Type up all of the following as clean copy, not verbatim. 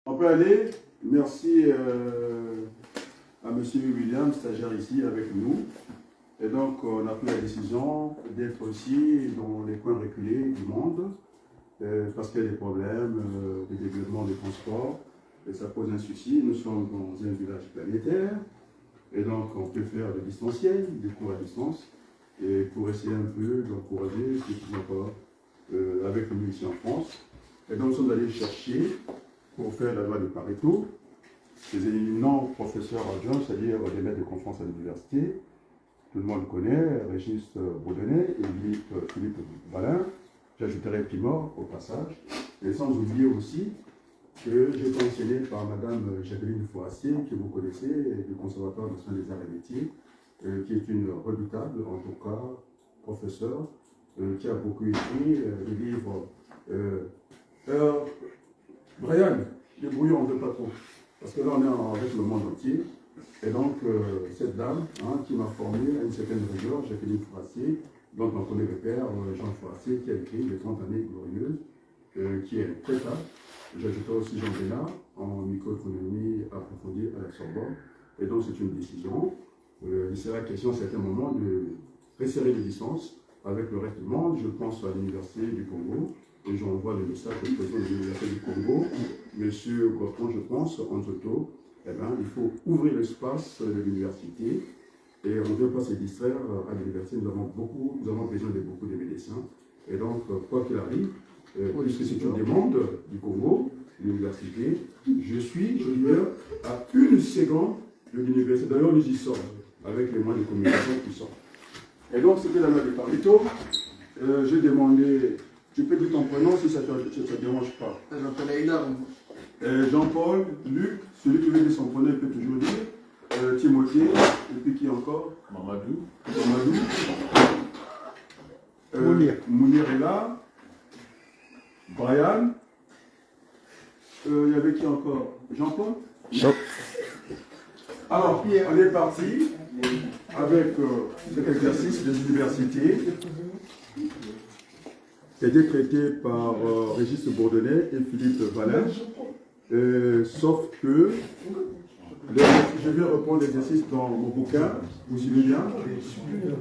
On peut aller. Merci à M. William, stagiaire ici avec nous. Et donc, on a pris la décision d'être aussi dans les coins reculés du monde, parce qu'il y a des problèmes de développement des transports, et ça pose un souci. Nous sommes dans un village planétaire, et donc on peut faire le distanciel, des cours à distance, et pour essayer un peu d'encourager ceux qui sont pas avec nous ici en France. Et donc, nous sommes allés chercher, pour faire la loi de Pareto, des éminents professeurs adjoints, c'est-à-dire des maîtres de conférence à l'université. Tout le monde connaît, Régis Bourdonnais et Philippe Valin. J'ajouterai Pimor au passage. Et sans oublier aussi que j'ai été enseigné par Mme Jacqueline Fourassier, que vous connaissez, du Conservatoire national des arts et métiers, qui est une redoutable, en tout cas, professeure, qui a beaucoup écrit des livres. Brian, les brouillons, on ne veut pas trop. Parce que là, on est avec le monde entier. Et donc, cette dame qui m'a formé à une certaine rigueur, Jacqueline Fourassier, dont on connaît le père, Jean Fourassier, qui a écrit Les 30 années glorieuses, qui est très tard. J'ajouterai aussi Jean Bénard en microéconomie approfondie à la Sorbonne. Et donc, c'est une décision. Il sera question à certains moments de resserrer les distances avec le reste du monde. Je pense à l'Université du Congo. Et j'envoie le message au président de l'Université du Congo, M. Gauton, je pense, en Zoto. Eh bien, il faut ouvrir l'espace de l'université et on ne veut pas se distraire à l'université. Nous avons besoin de beaucoup de médecins. Et donc, quoi qu'il arrive, puisque c'est une demande du Congo, l'université, je demeure à une seconde de l'université. D'ailleurs, nous y sommes, avec les moyens de communication qui sont. Et donc, c'était la loi de Pareto. J'ai demandé, tu peux dire ton prénom si ça ne te dérange pas. Jean-Paul, Luc, celui qui veut dire son prénom, il peut toujours dire. Timothée, et puis qui encore? Mamadou. Mounir est là. Brian. Il y avait qui encore? Jean-Paul? Alors, on est parti avec cet exercice des universités qui a été traité par Régis Bourdonnais et Philippe Valin. Sauf que je vais reprendre l'exercice dans mon bouquin, vous suivez bien.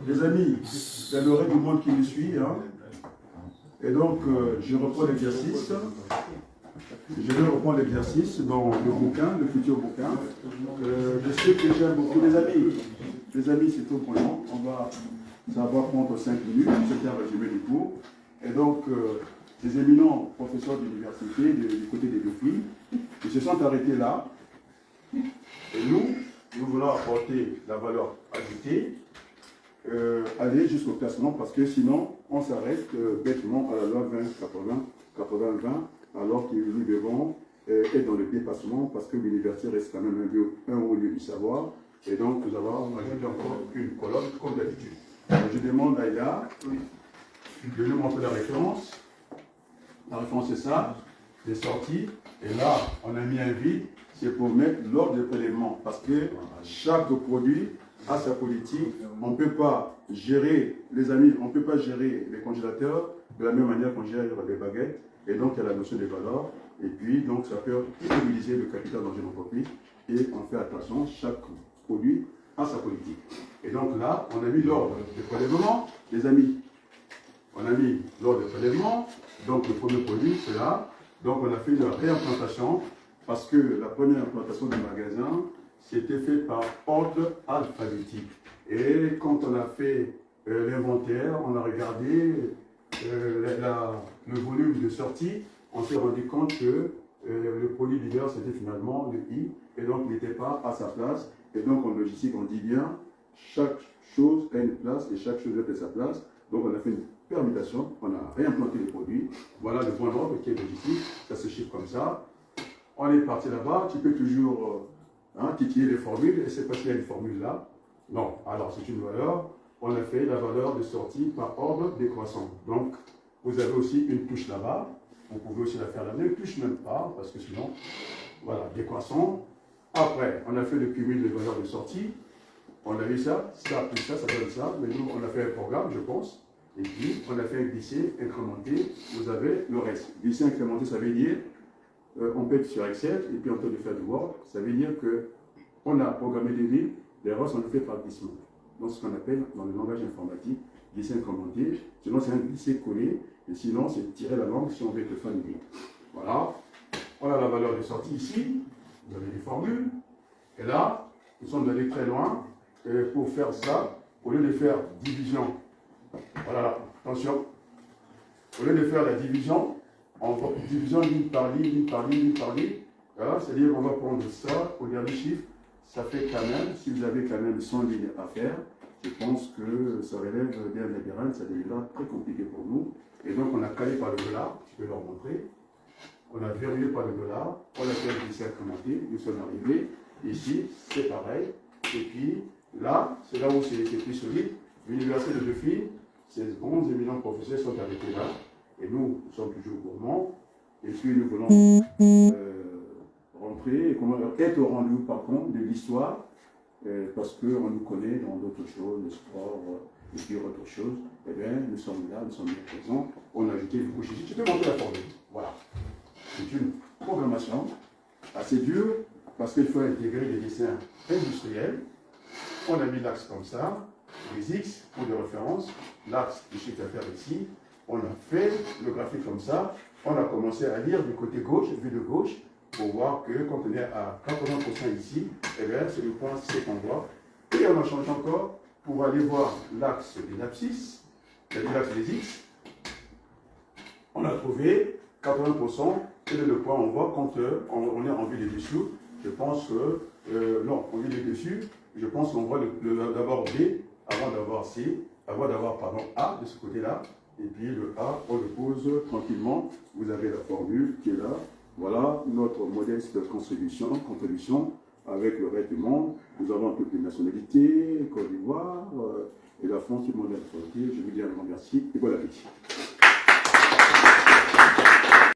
Les amis, il y a le reste du monde qui me suit. Et donc, je reprends l'exercice. Je vais reprendre l'exercice dans le bouquin, le futur bouquin. Je sais que j'aime beaucoup les amis. Les amis, c'est tout pour nous. Ça va prendre 5 minutes, c'est un résumé du cours. Et donc, les éminents professeurs d'université du côté des deux filles, ils se sont arrêtés là. Et nous voulons apporter la valeur ajoutée, aller jusqu'au classement, parce que sinon, on s'arrête bêtement à la loi 20-80-80-20, alors que nous devons être dans le dépassement, parce que l'université reste quand même un haut lieu du savoir. Et donc, nous avons ajouté encore une colonne, comme d'habitude. Je demande à Ida de nous montrer la référence. La référence, c'est ça, les sorties. Et là, on a mis un vide, c'est pour mettre l'ordre de prélèvement. Parce que chaque produit a sa politique. On ne peut pas gérer, les amis, on ne peut pas gérer les congélateurs de la même manière qu'on gère les baguettes. Et donc, il y a la notion des valeurs. Et puis, donc, ça peut immobiliser le capital dans une entreprise. Et on fait attention, chaque produit a sa politique. Et donc là, on a mis l'ordre de prélèvement, les amis. On a mis l'ordre de prélèvement. Donc, le premier produit, c'est là. Donc, on a fait une réimplantation parce que la première implantation du magasin, c'était fait par ordre alphabétique. Et quand on a fait l'inventaire, on a regardé le volume de sortie, on s'est rendu compte que le produit leader, c'était finalement le I, et donc il n'était pas à sa place. Et donc, en logistique, on dit bien, chaque chose a une place et chaque chose doit être à sa place. Donc, on a fait une permutation, on a réimplanté les produits. Voilà le point d'ordre qui est logistique, ça se chiffre comme ça. On est parti là-bas, tu peux toujours titiller les formules, et c'est parce qu'il y a une formule là. Non, alors c'est une valeur. On a fait la valeur de sortie par ordre décroissant. Donc, vous avez aussi une touche là-bas. Vous pouvez aussi la faire là, ne touche même pas, parce que sinon, voilà, décroissant. Après, on a fait le cumul des valeurs de sortie. On a vu ça, ça plus ça donne ça. Mais nous, on a fait un programme, je pense. Et puis, on a fait un glisser incrémenté. Vous avez le reste. Glisser incrémenté, ça veut dire on peut être sur Excel et puis on peut faire du Word. Ça veut dire qu'on a programmé des lignes, les erreurs sont faites par glissement. Donc ce qu'on appelle dans le langage informatique, glisser commandé. Sinon c'est un glisser-coller, et sinon c'est tirer la langue si on veut être familier. Voilà. On a la valeur de sortie ici, vous avez des formules, et là, nous sommes allés très loin, et pour faire ça, au lieu de faire division, voilà, attention, au lieu de faire la division, division ligne par ligne, ligne par ligne, ligne par ligne, voilà, c'est-à-dire qu'on va prendre ça, au dernier chiffre, ça fait quand même, si vous avez quand même 100 lignes à faire, je pense que ça relève bien labyrinthe, ça deviendra très compliqué pour nous. Et donc on a calé par le dollar, je peux leur montrer. On a verrouillé par le dollar, on a fait un glisser commenté, nous sommes arrivés. Ici, c'est pareil. Et puis là, c'est là où c'est plus solide. L'université de Dauphine, ces 11 éminents professeurs sont arrêtés là. Et nous sommes toujours gourmands. Et puis nous voulons rentrer, être au rendez-vous par contre de l'histoire, parce qu'on nous connaît dans d'autres choses, le sport, et puis autre chose. Eh bien, nous sommes là, nous sommes bien présents. On a ajouté du coup, je peux montrer la formule. Voilà. C'est une programmation assez dure, parce qu'il faut intégrer des dessins industriels. On a mis l'axe comme ça, les X pour de référence, l'axe du chiffre d'affaires ici. On a fait le graphique comme ça. On a commencé à lire du côté gauche, vu de gauche, pour voir que quand on est à 80% ici, eh bien, c'est le point C qu'on voit. Et on a changé encore pour aller voir l'axe des abscisses, c'est-à-dire l'axe des X. On a trouvé 80%, quel est le point on voit quand on est en vue des dessous. Je pense que, non, en vue des dessus, je pense qu'on voit d'abord B avant d'avoir C, avant d'avoir, pardon, A de ce côté-là. Et puis le A, on le pose tranquillement. Vous avez la formule qui est là. Voilà notre modeste contribution avec le reste du monde. Nous avons toutes les nationalités, Côte d'Ivoire et la France, tout le monde est la Je vous dis un grand merci et bon appétit.